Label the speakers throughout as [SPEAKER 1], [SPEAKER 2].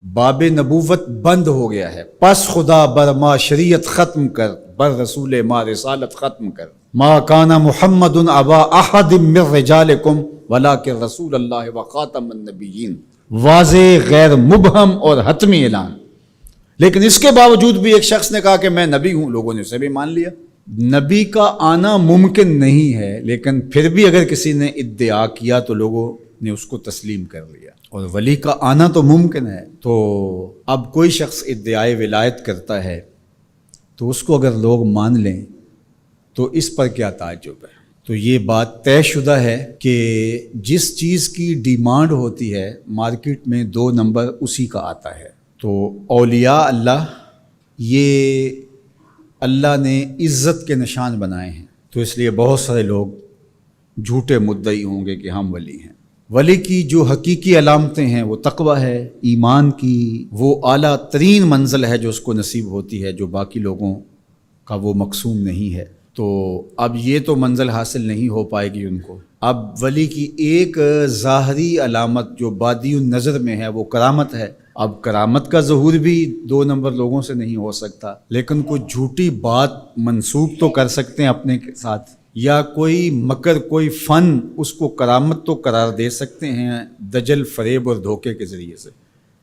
[SPEAKER 1] باب نبوت بند ہو گیا ہے، پس خدا بر ما شریعت ختم کر، بر رسول ما رسالت ختم کر۔ ما کان محمد ابا احد من رجالکم ولکن رسول اللہ و خاتم النبیین، واضح غیر مبہم اور حتمی اعلان۔ لیکن اس کے باوجود بھی ایک شخص نے کہا کہ میں نبی ہوں، لوگوں نے اسے بھی مان لیا۔ نبی کا آنا ممکن نہیں ہے، لیکن پھر بھی اگر کسی نے ادعا کیا تو لوگوں نے اس کو تسلیم کر لیا۔ اور ولی کا آنا تو ممکن ہے، تو اب کوئی شخص ادعائے ولایت کرتا ہے تو اس کو اگر لوگ مان لیں تو اس پر کیا تعجب ہے۔ تو یہ بات طے شدہ ہے کہ جس چیز کی ڈیمانڈ ہوتی ہے مارکیٹ میں 2 نمبر اسی کا آتا ہے۔ تو اولیاء اللہ یہ اللہ نے عزت کے نشان بنائے ہیں، تو اس لیے بہت سارے لوگ جھوٹے مدعی ہوں گے کہ ہم ولی ہیں۔ ولی کی جو حقیقی علامتیں ہیں وہ تقویٰ ہے، ایمان کی وہ اعلیٰ ترین منزل ہے جو اس کو نصیب ہوتی ہے، جو باقی لوگوں کا وہ مقسوم نہیں ہے۔ تو اب یہ تو منزل حاصل نہیں ہو پائے گی ان کو۔ اب ولی کی ایک ظاہری علامت جو بادی النظر میں ہے وہ کرامت ہے۔ اب کرامت کا ظہور بھی 2 نمبر لوگوں سے نہیں ہو سکتا، لیکن کوئی جھوٹی بات منسوب تو کر سکتے ہیں اپنے ساتھ، یا کوئی مکر، کوئی فن، اس کو کرامت تو قرار دے سکتے ہیں دجل، فریب اور دھوکے کے ذریعے سے،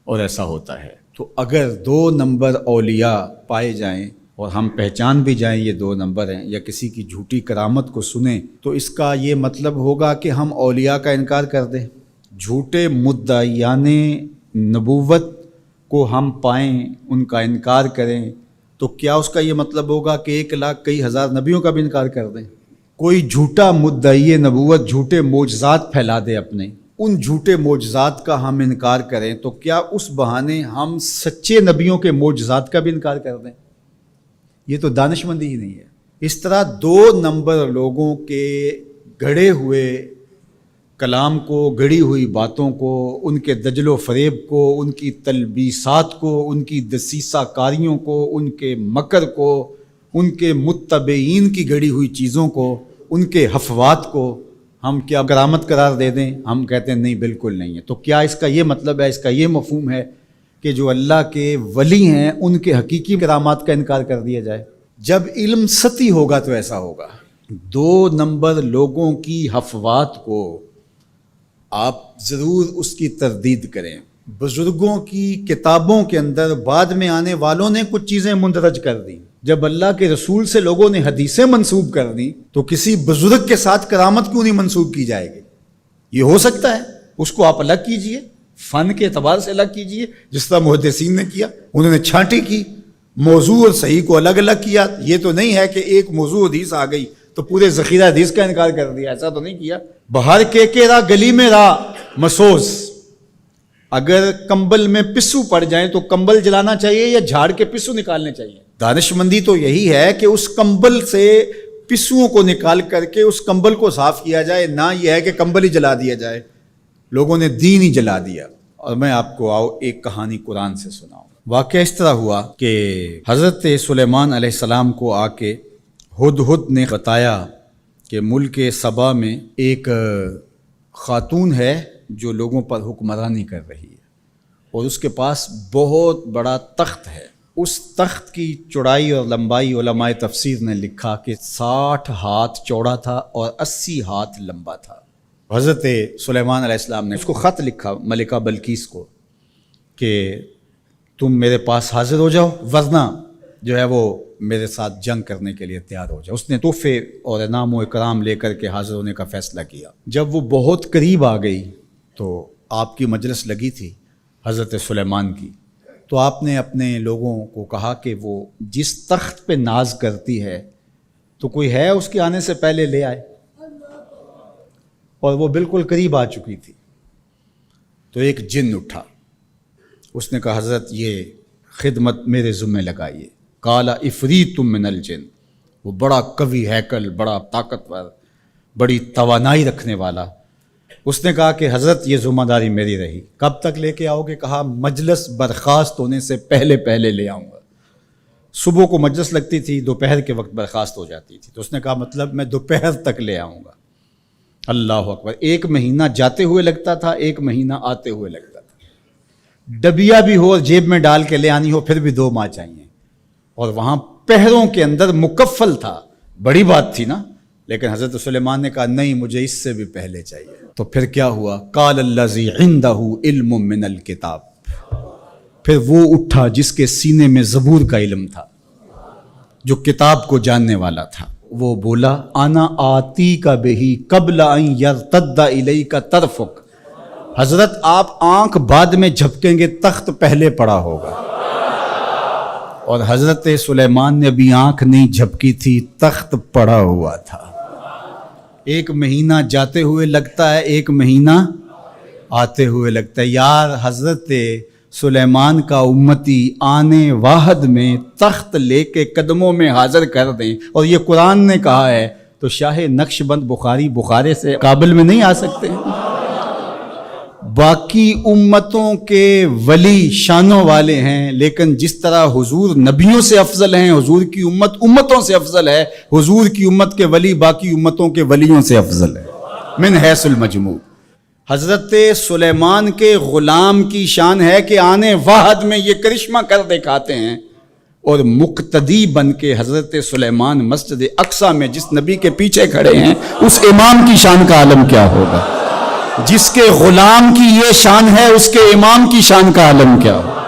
[SPEAKER 1] اور ایسا ہوتا ہے۔ تو اگر 2 نمبر اولیاء پائے جائیں اور ہم پہچان بھی جائیں یہ 2 نمبر ہیں، یا کسی کی جھوٹی کرامت کو سنیں، تو اس کا یہ مطلب ہوگا کہ ہم اولیاء کا انکار کر دیں۔ جھوٹے مدعیان نبوت کو ہم پائیں، ان کا انکار کریں، تو کیا اس کا یہ مطلب ہوگا کہ 1 لاکھ کئی ہزار نبیوں کا بھی انکار کر دیں؟ کوئی جھوٹا مدعی نبوت جھوٹے معجزات پھیلا دے اپنے، ان جھوٹے معجزات کا ہم انکار کریں، تو کیا اس بہانے ہم سچے نبیوں کے معجزات کا بھی انکار کر دیں؟ یہ تو دانش مندی ہی نہیں ہے۔ اس طرح 2 نمبر لوگوں کے گڑھے ہوئے کلام کو، گڑھی ہوئی باتوں کو، ان کے دجل و فریب کو، ان کی تلبیسات کو، ان کی دسیسہ کاریوں کو، ان کے مکر کو، ان کے متبعین کی گڑھی ہوئی چیزوں کو، ان کے حفوات کو ہم کیا کرامت قرار دے دیں؟ ہم کہتے ہیں نہیں، بالکل نہیں ہے۔ تو کیا اس کا یہ مطلب ہے، اس کا یہ مفہوم ہے کہ جو اللہ کے ولی ہیں ان کے حقیقی کرامات کا انکار کر دیا جائے؟ جب علم سطحی ہوگا تو ایسا ہوگا۔ 2 نمبر لوگوں کی حفوات کو آپ ضرور اس کی تردید کریں۔ بزرگوں کی کتابوں کے اندر بعد میں آنے والوں نے کچھ چیزیں مندرج کر دیں۔ جب اللہ کے رسول سے لوگوں نے حدیثیں منسوب کر دیں تو کسی بزرگ کے ساتھ کرامت کیوں نہیں منسوب کی جائے گی؟ یہ ہو سکتا ہے، اس کو آپ الگ کیجئے، فن کے اعتبار سے الگ کیجئے، جس طرح محدثین نے کیا، انہوں نے چھانٹی کی، موضوع اور صحیح کو الگ الگ کیا۔ یہ تو نہیں ہے کہ ایک موضوع حدیث آ گئی تو پورے ذخیرہ حدیث کا انکار کر دیا، ایسا تو نہیں کیا۔ بہر کے راہ گلی میں راہ مسوس، اگر کمبل میں پسو پڑ جائیں تو کمبل جلانا چاہیے یا جھاڑ کے پسو نکالنے چاہیے؟ دانش مندی تو یہی ہے کہ اس کمبل سے پسوؤں کو نکال کر کے اس کمبل کو صاف کیا جائے، نہ یہ ہے کہ کمبل ہی جلا دیا جائے۔ لوگوں نے دین ہی جلا دیا۔ اور میں آپ کو ایک کہانی قرآن سے سناؤں۔ واقعہ اس طرح ہوا کہ حضرت سلیمان علیہ السلام کو آ کے ہدہد نے بتایا کہ ملک سبا میں ایک خاتون ہے جو لوگوں پر حکمرانی کر رہی ہے، اور اس کے پاس بہت بڑا تخت ہے۔ اس تخت کی چوڑائی اور لمبائی علماء تفسیر نے لکھا کہ 60 ہاتھ چوڑا تھا اور 80 ہاتھ لمبا تھا۔ حضرت سلیمان علیہ السلام نے اس کو خط لکھا ملکہ بلقیس کو کہ تم میرے پاس حاضر ہو جاؤ، ورنہ جو ہے وہ میرے ساتھ جنگ کرنے کے لیے تیار ہو جائے۔ اس نے تحفے اور انعام و اکرام لے کر کے حاضر ہونے کا فیصلہ کیا۔ جب وہ بہت قریب آ گئی تو آپ کی مجلس لگی تھی حضرت سلیمان کی، تو آپ نے اپنے لوگوں کو کہا کہ وہ جس تخت پہ ناز کرتی ہے تو کوئی ہے اس کے آنے سے پہلے لے آئے، اور وہ بالکل قریب آ چکی تھی۔ تو ایک جن اٹھا، اس نے کہا حضرت یہ خدمت میرے ذمہ لگائیے۔ قال عفریت من الجن، وہ بڑا قوی ہیکل، بڑا طاقتور، بڑی توانائی رکھنے والا، اس نے کہا کہ حضرت یہ ذمہ داری میری رہی، کب تک لے کے آؤ گے؟ کہا مجلس برخاست ہونے سے پہلے پہلے لے آؤں گا۔ صبح کو مجلس لگتی تھی، دوپہر کے وقت برخاست ہو جاتی تھی، تو اس نے کہا مطلب میں دوپہر تک لے آؤں گا۔ اللہ اکبر! 1 مہینہ جاتے ہوئے لگتا تھا، 1 مہینہ آتے ہوئے لگتا تھا۔ ڈبیا بھی ہو اور جیب میں ڈال کے لے آنی ہو پھر بھی 2 ماہ چاہیے، اور وہاں پہروں کے اندر مکفل تھا، بڑی بات تھی نا، لیکن حضرت سلیمان نے کہا نہیں مجھے اس سے بھی پہلے چاہیے۔ تو پھر کیا ہوا؟ قال الذی عندہ علم من الکتاب، پھر وہ اٹھا جس کے سینے میں زبور کا علم تھا، جو کتاب کو جاننے والا تھا، وہ بولا انا آتی کا بہی قبل ان یرتد الیک طرفک، حضرت آپ آنکھ بعد میں جھپکیں گے تخت پہلے پڑا ہوگا۔ اور حضرت سلیمان نے ابھی آنکھ نہیں جھپکی تھی، تخت پڑا ہوا تھا۔ 1 مہینہ جاتے ہوئے لگتا ہے، 1 مہینہ آتے ہوئے لگتا ہے۔ یار حضرت سلیمان کا امتی آنے واحد میں تخت لے کے قدموں میں حاضر کر دیں، اور یہ قرآن نے کہا ہے، تو شاہ نقش بند بخارے سے قابل میں نہیں آ سکتے۔ باقی امتوں کے ولی شانوں والے ہیں، لیکن جس طرح حضور نبیوں سے افضل ہیں، حضور کی امت امتوں سے افضل ہے، حضور کی امت کے ولی باقی امتوں کے ولیوں سے افضل ہے من حیث المجموع۔ حضرت سلیمان کے غلام کی شان ہے کہ آنے واحد میں یہ کرشمہ کر دکھاتے ہیں، اور مقتدی بن کے حضرت سلیمان مسجد اقصی میں جس نبی کے پیچھے کھڑے ہیں، اس امام کی شان کا عالم کیا ہوگا؟ جس کے غلام کی یہ شان ہے، اس کے امام کی شان کا عالم کیا ہوگا؟